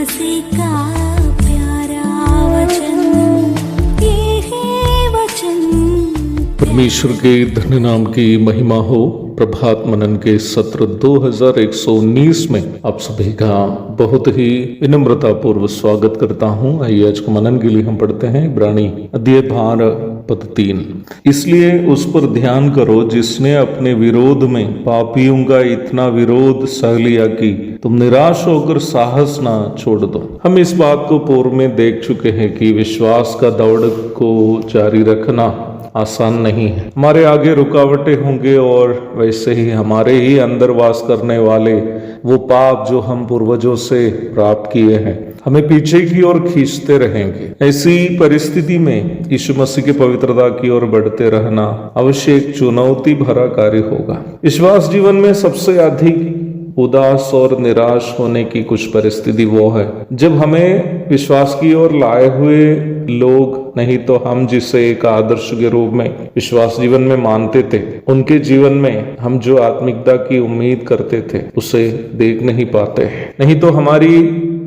मसीह का प्यारा वचन, ये है वचन। परमेश्वर के धन्य नाम की महिमा हो। प्रभात मनन के सत्र 2119 में आप सभी का बहुत ही विनम्रता पूर्व स्वागत करता हूं। आइए आज के मनन के लिए हम पढ़ते हैं इब्रानी अध्याय 12 पद 3। इसलिए उस पर ध्यान करो जिसने अपने विरोध में पापियों का इतना विरोध सह लिया कि तुम निराश होकर साहस ना छोड़ दो। हम इस बात को पूर्व में देख चुके हैं कि विश्वास का दौड़ को जारी रखना आसान नहीं है। हमारे आगे रुकावटें होंगे और वैसे ही हमारे ही अंदर वास करने वाले वो पाप जो हम पूर्वजों से प्राप्त किए हैं हमें पीछे की ओर खींचते रहेंगे। ऐसी परिस्थिति में यीशु मसीह की पवित्रता की ओर बढ़ते रहना अवश्य एक चुनौती भरा कार्य होगा। विश्वास जीवन में सबसे अधिक उदास और निराश होने की कुछ परिस्थिति वो है जब हमें विश्वास की ओर लाए हुए लोग, नहीं तो हम जिसे एक आदर्श के रूप में विश्वास जीवन में मानते थे, उनके जीवन में हम जो आत्मिकता की उम्मीद करते थे उसे देख नहीं पाते हैं। नहीं तो हमारी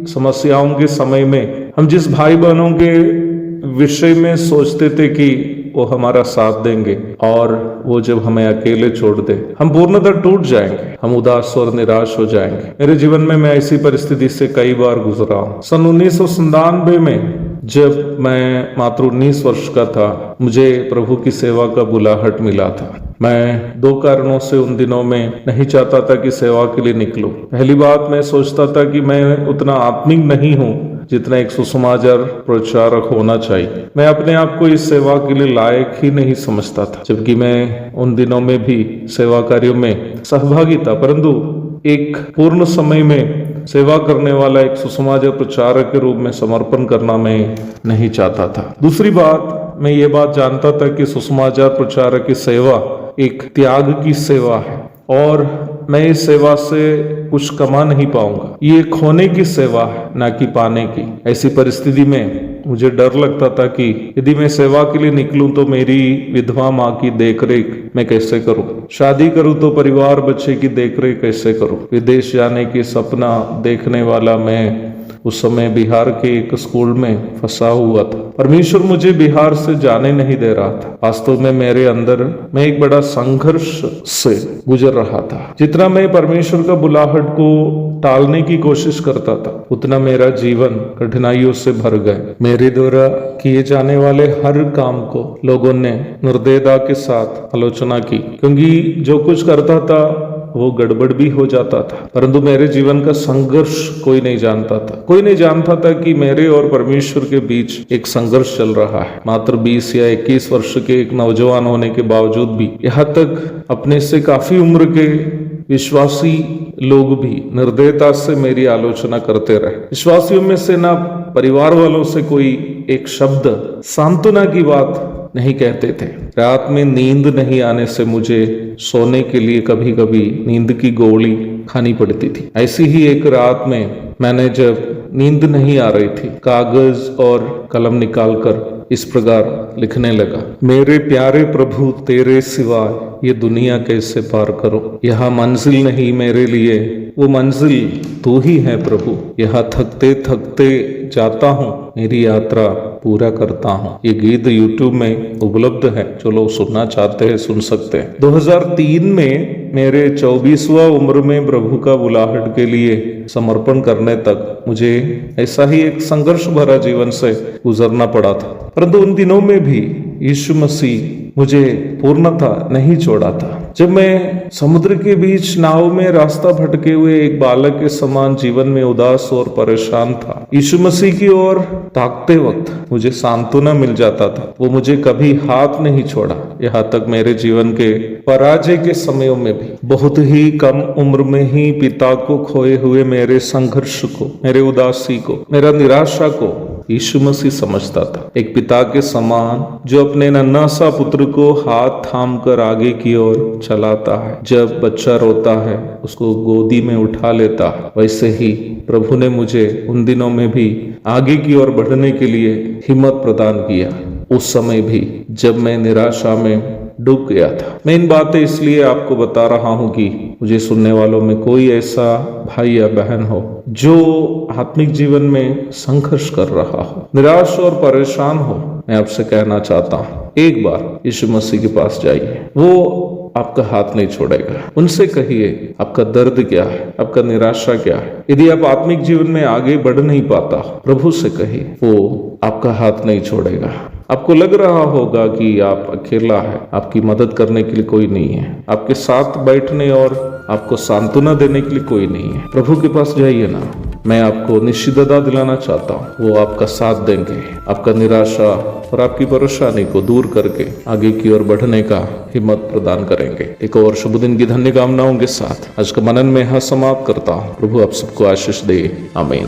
समस्याओं के समय में हम जिस भाई बहनों के विषय में सोचते थे कि वो हमारा साथ देंगे और वो जब हमें अकेले छोड़ दे हम पूर्णतः टूट जाएंगे, हम उदास और निराश हो जाएंगे। मेरे जीवन में मैं ऐसी परिस्थिति से कई बार गुजरा हूँ। सन 1997 में जब मैं मात्र 19 वर्ष का था, मुझे प्रभु की सेवा का बुलाहट मिला था। मैं 2 कारणों से उन दिनों में नहीं चाहता था कि सेवा के लिए निकलूं। पहली बात, मैं सोचता था कि मैं उतना आत्मिक नहीं हूं जितना एक सुसमाचार प्रचारक होना चाहिए। मैं अपने आप को इस सेवा के लिए लायक ही नहीं समझता था, जबकि मैं उन दिनों में भी सेवा कार्यों में सहभागी था, परंतु एक पूर्ण समय में सेवा करने वाला एक सुसमाचार प्रचारक के रूप में समर्पण करना मैं नहीं चाहता था। दूसरी बात, मैं ये बात जानता था कि सुसमाचार प्रचारक की सेवा एक त्याग की सेवा है और मैं इस सेवा से कुछ कमा नहीं पाऊंगा। ये खोने की सेवा है, ना कि पाने की। ऐसी परिस्थिति में मुझे डर लगता था कि यदि मैं सेवा के लिए निकलूं तो मेरी विधवा माँ की देखरेख मैं कैसे करूं, शादी करूं तो परिवार बच्चे की देखरेख कैसे करूं। विदेश जाने की सपना देखने वाला मैं उस समय बिहार के एक स्कूल में फंसा हुआ था। परमेश्वर मुझे बिहार से जाने नहीं दे रहा था। वास्तव में मेरे अंदर मैं एक बड़ा संघर्ष से गुजर रहा था। जितना मैं परमेश्वर का बुलाहट को टालने की कोशिश करता था, उतना मेरा जीवन कठिनाइयों से भर गया। मेरे द्वारा किए जाने वाले हर काम को लोगों ने निर्दयता के साथ आलोचना की, क्योंकि जो कुछ करता था वो गड़बड़ भी हो जाता था। परंतु मेरे जीवन का संघर्ष कोई नहीं जानता था। कोई नहीं जानता था कि मेरे और परमेश्वर के बीच एक संघर्ष चल रहा है। मात्र 20 या 21 वर्ष के एक नौजवान होने के बावजूद भी यहाँ तक अपने से काफी उम्र के विश्वासी लोग भी निर्दयता से मेरी आलोचना करते रहे। विश्वासियों में से ना परिवार वालों से कोई एक शब्द सांत्वना की बात नहीं कहते थे। रात में नींद नहीं आने से मुझे सोने के लिए कभी कभी नींद की गोली खानी पड़ती थी। ऐसी ही एक रात में मैंने जब नींद नहीं आ रही थी, कागज और कलम निकालकर इस प्रकार लिखने लगा, मेरे प्यारे प्रभु तेरे सिवाय ये दुनिया कैसे पार करूं। यह मंजिल नहीं मेरे लिए, वो मंजिल तू ही है प्रभु। यहाँ थकते थकते जाता हूँ, मेरी यात्रा पूरा करता हूँ। ये गीत YouTube में उपलब्ध है, जो लोग सुनना चाहते हैं सुन सकते हैं। 2003 में मेरे 24वां उम्र में प्रभु का बुलाहट के लिए समर्पण करने तक मुझे ऐसा ही एक संघर्ष भरा जीवन से गुजरना पड़ा था। परंतु उन दिनों में भी यीशु मसीह मुझे पूर्णतः नहीं छोड़ा था। जब मैं समुद्र के बीच नाव में रास्ता भटके हुए एक बालक के समान जीवन में उदास और परेशान था, यीशु मसीह की ओर ताकते वक्त मुझे सांत्वना मिल जाता था। वो मुझे कभी हाथ नहीं छोड़ा। यहाँ तक मेरे जीवन के पराजय के समयों में भी, बहुत ही कम उम्र में ही पिता को खोए हुए मेरे संघर्ष को, मेरे उदासी को, मेरा निराशा को यीशु मसीह समझता था। एक पिता के समान जो अपने नन्हा सा पुत्र को हाथ थाम कर आगे की ओर चलाता है, जब बच्चा रोता है उसको गोदी में उठा लेता है, वैसे ही प्रभु ने मुझे उन दिनों में भी आगे की ओर बढ़ने के लिए हिम्मत प्रदान किया। उस समय भी जब मैं निराशा में डूब गया था। मैं इन बातें इसलिए आपको बता रहा हूं कि मुझे सुनने वालों में कोई ऐसा भाई या बहन हो जो आत्मिक जीवन में संघर्ष कर रहा हो, निराश और परेशान हो, मैं आपसे कहना चाहता हूँ एक बार यीशु मसीह के पास जाइए। वो आपका हाथ नहीं छोड़ेगा। उनसे कहिए आपका दर्द क्या है, आपका निराशा क्या है। यदि आप आत्मिक जीवन में आगे बढ़ नहीं पाता, प्रभु से कहिए, वो आपका हाथ नहीं छोड़ेगा। आपको लग रहा होगा कि आप अकेला है, आपकी मदद करने के लिए कोई नहीं है, आपके साथ बैठने और आपको सांत्वना देने के लिए कोई नहीं है। प्रभु के पास जाइए ना। मैं आपको निश्चितता दिलाना चाहता हूँ, वो आपका साथ देंगे, आपका निराशा और आपकी परेशानी को दूर करके आगे की ओर बढ़ने का हिम्मत प्रदान करेंगे। एक और शुभ दिन की धन्य कामनाओं के साथ आज का मनन में यहाँ समाप्त करता हूँ। प्रभु आप सबको आशीष दे। आमीन।